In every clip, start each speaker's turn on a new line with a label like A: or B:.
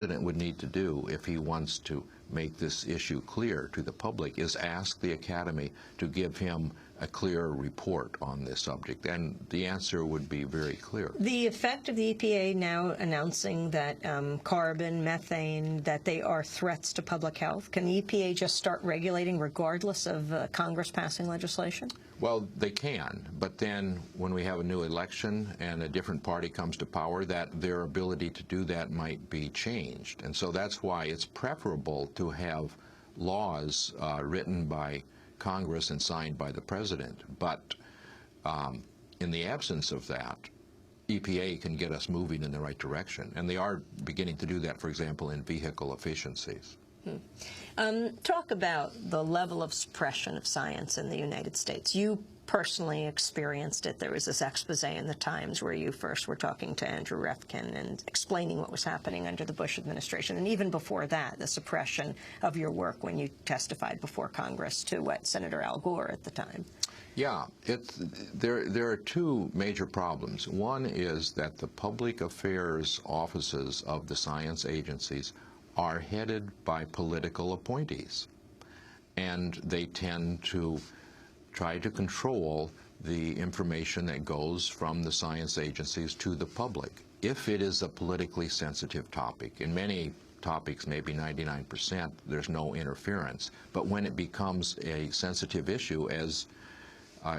A: president would need to do if he wants to make this issue clear to the public is ask the Academy to give him a clear report on this subject, and the answer would be very clear.
B: The effect of the EPA now announcing that carbon, methane, that they are threats to public health, can the EPA just start regulating regardless of Congress passing legislation?
A: Well, they can, but then when we have a new election and a different party comes to power, that their ability to do that might be changed. And so that's why it's preferable to have laws written by Congress and signed by the president. But in the absence of that, EPA can get us moving in the right direction. And they are beginning to do that, for example, in vehicle efficiencies.
B: Talk about the level of suppression of science in the United States. You personally experienced it. There was this expose in the Times where you first were talking to Andrew Refkin and explaining what was happening under the Bush administration. And even before that, the suppression of your work when you testified before Congress to Senator Al Gore at the time.
A: Yeah, there are two major problems. One is that the public affairs offices of the science agencies are headed by political appointees, and they tend to try to control the information that goes from the science agencies to the public. If it is a politically sensitive topic, in many topics, maybe 99%, there's no interference. But when it becomes a sensitive issue, as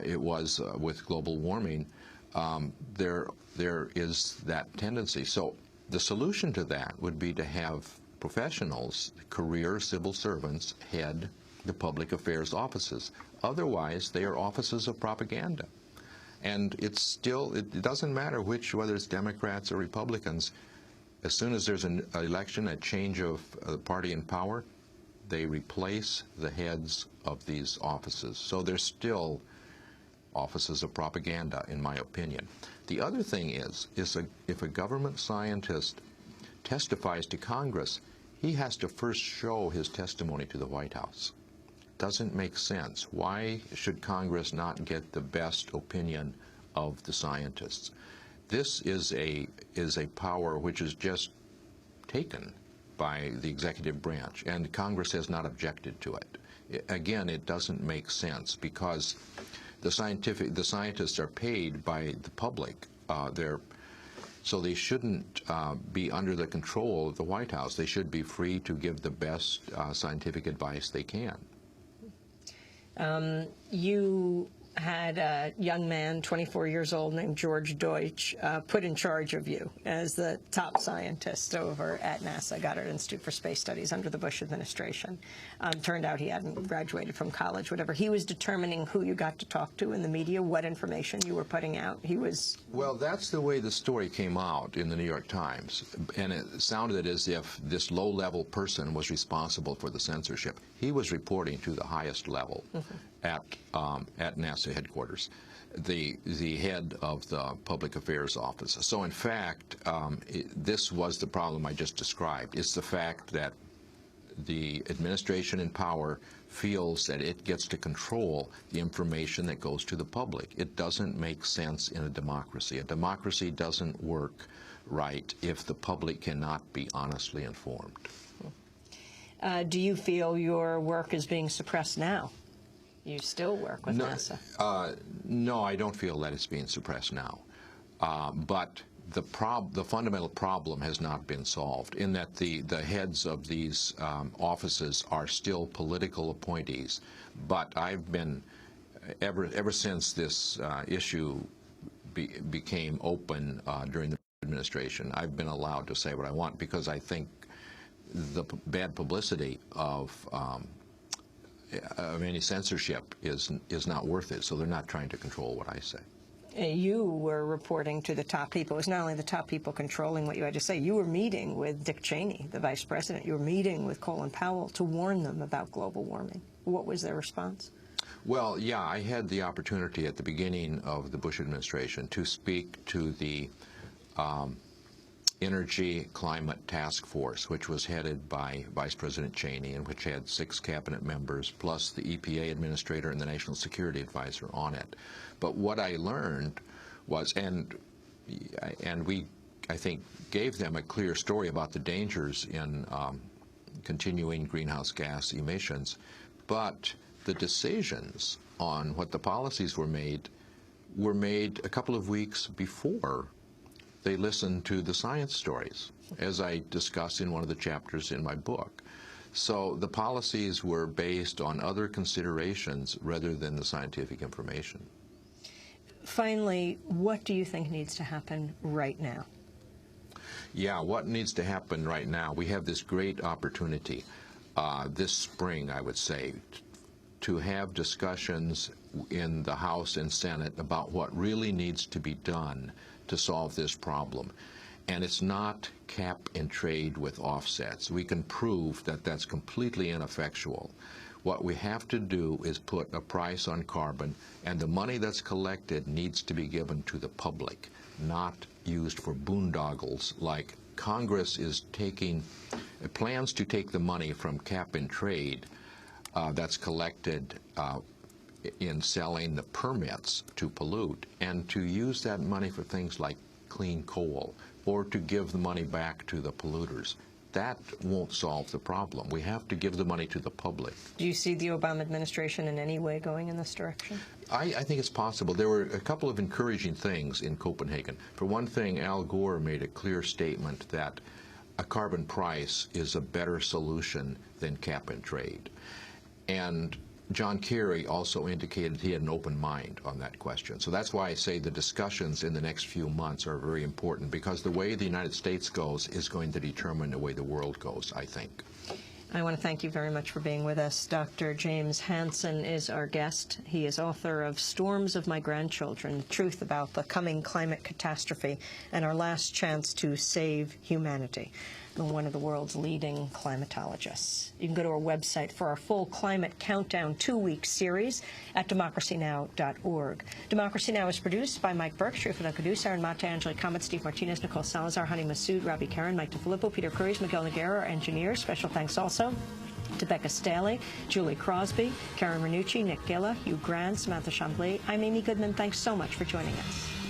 A: it was with global warming, there is that tendency. So the solution to that would be to have professionals, career civil servants, head the public affairs offices. Otherwise, they are offices of propaganda. And it doesn't matter whether it's Democrats or Republicans. As soon as there's an election, a change of the party in power, they replace the heads of these offices. So they're still offices of propaganda, in my opinion. The other thing is if a government scientist testifies to Congress, he has to first show his testimony to the White House. Doesn't make sense. Why should Congress not get the best opinion of the scientists? This is a power which is just taken by the executive branch, and Congress has not objected to it. Again, it doesn't make sense because the scientists are paid by the public. So they shouldn't be under the control of the White House. They should be free to give the best scientific advice they can.
B: You had a young man, 24 years old, named George Deutsch, put in charge of you as the top scientist over at NASA, Goddard Institute for Space Studies, under the Bush administration. Turned out he hadn't graduated from college, whatever. He was determining who you got to talk to in the media, what information you were putting out. He was...
A: Well, that's the way the story came out in the New York Times. And it sounded as if this low-level person was responsible for the censorship. He was reporting to the highest level at NASA headquarters, the head of the public affairs office. So in fact, this was the problem I just described. It's the fact that the administration in power feels that it gets to control the information that goes to the public. It doesn't make sense in a democracy. A democracy doesn't work right if the public cannot be honestly informed.
B: Do you feel your work is being suppressed now? You still work with NASA?
A: No, I don't feel that it's being suppressed now. But the fundamental problem has not been solved in that the heads of these offices are still political appointees. But I've been, ever since this issue became open during the administration, I've been allowed to say what I want because I think the bad publicity of any censorship is not worth it, so they're not trying to control what I say.
B: You were reporting to the top people. It was not only the top people controlling what you had to say. You were meeting with Dick Cheney, the vice president. You were meeting with Colin Powell to warn them about global warming. What was their response?
A: Well, yeah, I had the opportunity at the beginning of the Bush administration to speak to the Energy Climate Task Force, which was headed by Vice President Cheney and which had 6 cabinet members, plus the EPA administrator and the National Security Advisor on it. But what I learned was, and I think, gave them a clear story about the dangers in continuing greenhouse gas emissions. But the decisions on what the policies were made a couple of weeks before they listened to the science stories, as I discuss in one of the chapters in my book. So the policies were based on other considerations rather than the scientific information.
B: Finally, what do you think needs to happen right now?
A: Yeah, what needs to happen right now? We have this great opportunity this spring, I would say, to have discussions in the House and Senate about what really needs to be done to solve this problem. And it's not cap and trade with offsets. We can prove that that's completely ineffectual. What we have to do is put a price on carbon, and the money that's collected needs to be given to the public, not used for boondoggles like Congress is taking, plans to take the money from cap and trade that's collected in selling the permits to pollute, and to use that money for things like clean coal, or to give the money back to the polluters. That won't solve the problem. We have to give the money to the public.
B: Do you see the Obama administration in any way going in this direction?
A: I think it's possible. There were a couple of encouraging things in Copenhagen. For one thing, Al Gore made a clear statement that a carbon price is a better solution than cap and trade. And John Kerry also indicated he had an open mind on that question. So that's why I say the discussions in the next few months are very important, because the way the United States goes is going to determine the way the world goes, I think.
B: I want to thank you very much for being with us. Dr. James Hansen is our guest. He is author of Storms of My Grandchildren, Truth About the Coming Climate Catastrophe and Our Last Chance to Save Humanity, and one of the world's leading climatologists. You can go to our website for our full Climate Countdown 2-week series at democracynow.org. Democracy Now! Is produced by Mike Burke, Shrifat Al-Qudus, Aaron Mata, Angela Comet, Steve Martinez, Nicole Salazar, Honey Massoud, Robbie Karen, Mike DeFilippo, Peter Curries, Miguel Noguera, our engineers. Special thanks also to Becca Staley, Julie Crosby, Karen Renucci, Nick Gilla, Hugh Grant, Samantha Chambly. I'm Amy Goodman. Thanks so much for joining us.